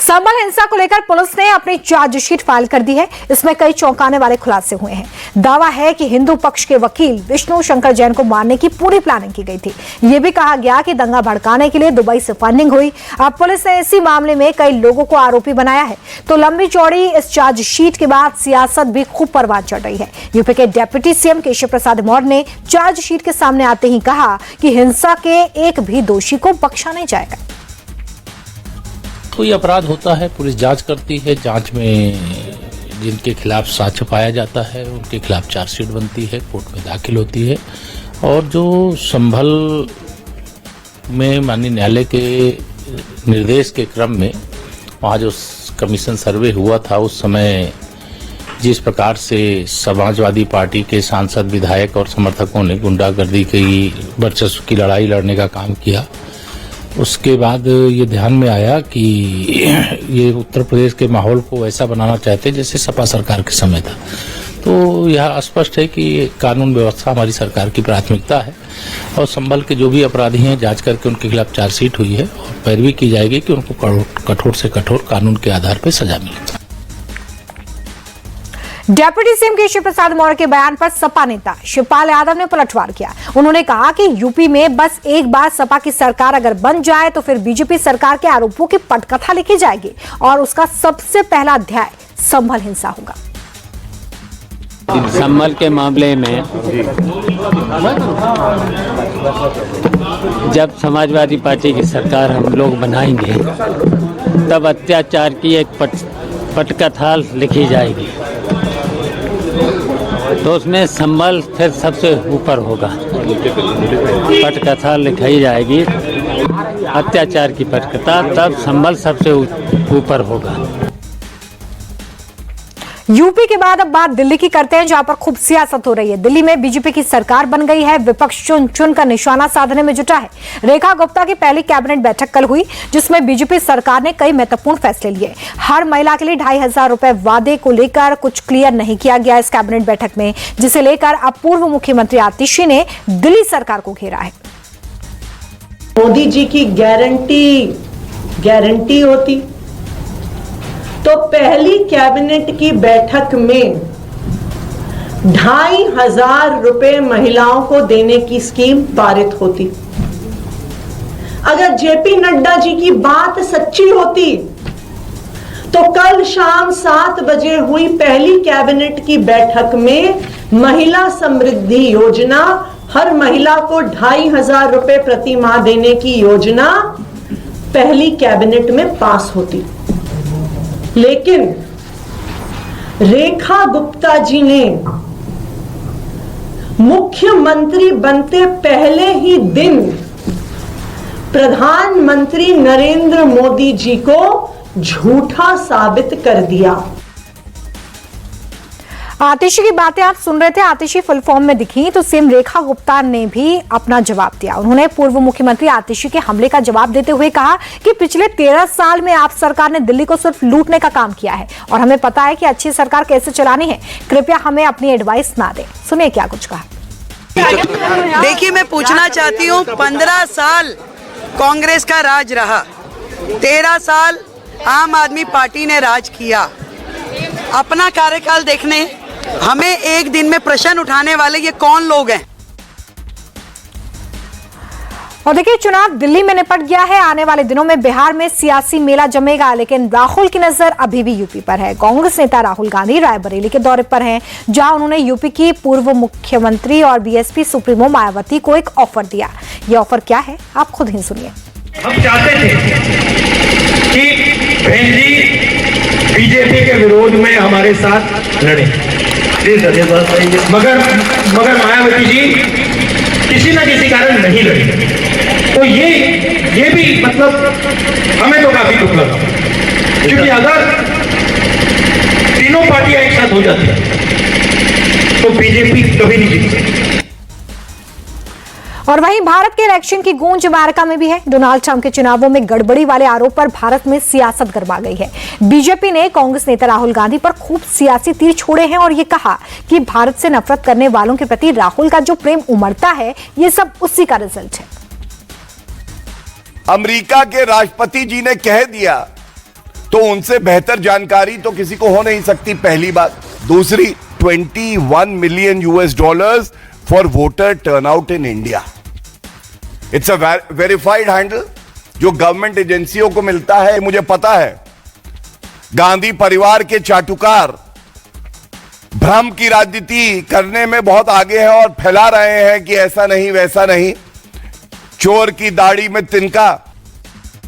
संभल हिंसा को लेकर पुलिस ने अपनी चार्जशीट फाइल कर दी है। इसमें कई चौंकाने वाले खुलासे हुए हैं। दावा है कि हिंदू पक्ष के वकील विष्णु शंकर जैन को मारने की पूरी प्लानिंग की गई थी। यह भी कहा गया कि दंगा भड़काने के लिए दुबई से फंडिंग हुई। अब पुलिस ने इसी मामले में कई लोगों को आरोपी बनाया है। तो लंबी चौड़ी इस चार्जशीट के बाद सियासत भी खूब परवान चढ़ रही है। यूपी के डिप्टी सीएम केशव प्रसाद मौर्य ने चार्जशीट के सामने आते ही कहा कि हिंसा के एक भी दोषी को बख्शा नहीं जाएगा। कोई अपराध होता है, पुलिस जांच करती है। जांच में जिनके खिलाफ साक्ष्य पाया जाता है उनके खिलाफ चार्जशीट बनती है, कोर्ट में दाखिल होती है। और जो संभल में माननीय न्यायालय के निर्देश के क्रम में वहाँ जो कमीशन सर्वे हुआ था, उस समय जिस प्रकार से समाजवादी पार्टी के सांसद, विधायक और समर्थकों ने गुंडागर्दी की वर्चस्व की लड़ाई लड़ने का काम किया, उसके बाद ये ध्यान में आया कि ये उत्तर प्रदेश के माहौल को ऐसा बनाना चाहते जैसे सपा सरकार के समय था। तो यह स्पष्ट है कि कानून व्यवस्था हमारी सरकार की प्राथमिकता है और संभल के जो भी अपराधी हैं जांच करके उनके खिलाफ चार्जशीट हुई है और पैरवी की जाएगी कि उनको कठोर से कठोर कानून के आधार पर सजा मिले। डिप्टी सीएम केशव प्रसाद मौर्य के बयान पर सपा नेता शिवपाल यादव ने पलटवार किया। उन्होंने कहा कि यूपी में बस एक बार सपा की सरकार अगर बन जाए तो फिर बीजेपी सरकार के आरोपों की पटकथा लिखी जाएगी और उसका सबसे पहला अध्याय संभल हिंसा होगा। संभल के मामले में जब समाजवादी पार्टी की सरकार हम लोग बनाएंगे तब अत्याचार की एक पटकथा लिखी जाएगी, तो उसमें संभल फिर सबसे ऊपर होगा। पटकथा लिखाई जाएगी, अत्याचार की पटकथा, तब संभल सबसे ऊपर होगा। यूपी के बाद अब बात दिल्ली की करते हैं, जहां पर खूब सियासत हो रही है। दिल्ली में बीजेपी की सरकार बन गई है। विपक्ष चुन चुन कर निशाना साधने में जुटा है। रेखा गुप्ता की पहली कैबिनेट बैठक कल हुई, जिसमें बीजेपी सरकार ने कई महत्वपूर्ण फैसले लिए। हर महिला के लिए 2,500 रुपए वादे को लेकर कुछ क्लियर नहीं किया गया इस कैबिनेट बैठक में, जिसे लेकर अब पूर्व मुख्यमंत्री आतिशी ने दिल्ली सरकार को घेरा है। मोदी जी की गारंटी होती तो पहली कैबिनेट की बैठक में 2,500 रुपए महिलाओं को देने की स्कीम पारित होती। अगर जेपी नड्डा जी की बात सच्ची होती तो कल शाम 7 बजे हुई पहली कैबिनेट की बैठक में महिला समृद्धि योजना, हर महिला को 2,500 रुपए प्रति माह देने की योजना पहली कैबिनेट में पास होती। लेकिन रेखा गुप्ता जी ने मुख्यमंत्री बनते पहले ही दिन प्रधानमंत्री नरेंद्र मोदी जी को झूठा साबित कर दिया। आतिशी की बातें आप सुन रहे थे। आतिशी फुल फॉर्म में दिखी तो सीएम रेखा गुप्ता ने भी अपना जवाब दिया। उन्होंने पूर्व मुख्यमंत्री आतिशी के हमले का जवाब देते हुए कहा कि पिछले 13 साल में आप सरकार ने दिल्ली को सिर्फ लूटने का काम किया है और हमें पता है कि अच्छी सरकार कैसे चलानी है। कृपया हमें अपनी एडवाइस ना दें। सुनिए क्या कुछ कहा। देखिए, मैं पूछना चाहती हूँ, 15 साल कांग्रेस का राज रहा, 13 साल आम आदमी पार्टी ने राज किया। अपना कार्यकाल देखने हमें एक दिन में प्रश्न उठाने वाले ये कौन लोग हैं? और देखिए, चुनाव दिल्ली में निपट गया है। आने वाले दिनों में बिहार में सियासी मेला जमेगा, लेकिन राहुल की नजर अभी भी यूपी पर है। कांग्रेस नेता राहुल गांधी रायबरेली के दौरे पर हैं, जहां उन्होंने यूपी की पूर्व मुख्यमंत्री और बीएसपी सुप्रीमो मायावती को एक ऑफर दिया। ये ऑफर क्या है, आप खुद ही सुनिए। हम चाहते थे कि बहन जी बीजेपी के विरोध में हमारे साथ लड़े, मगर मायावती जी किसी न किसी कारण नहीं लड़ी। तो ये भी मतलब हमें तो काफी दुख लगा, क्योंकि अगर तीनों पार्टियां एक साथ हो जाती तो बीजेपी कभी नहीं जीत सकती। और वहीं भारत के इलेक्शन की गूंज अमेरिका में भी है। डोनाल्ड ट्रंप के चुनावों में गड़बड़ी वाले आरोप पर भारत में सियासत गरमा गई है। बीजेपी ने कांग्रेस नेता राहुल गांधी पर खूब सियासी तीर छोड़े हैं और ये कहा कि भारत से नफरत करने वालों के प्रति राहुल का जो प्रेम उमड़ता है, ये सब उसी का रिजल्ट है। अमेरिका के राष्ट्रपति जी ने कह दिया तो उनसे बेहतर जानकारी तो किसी को हो नहीं सकती, पहली बात। दूसरी, 21 million $US for voter turnout in India. It's a verified handle जो गवर्नमेंट एजेंसियों को मिलता है। मुझे पता है गांधी परिवार के चाटुकार भ्रम की राजनीति करने में बहुत आगे हैं और फैला रहे हैं कि ऐसा नहीं वैसा नहीं, चोर की दाढ़ी में तिनका,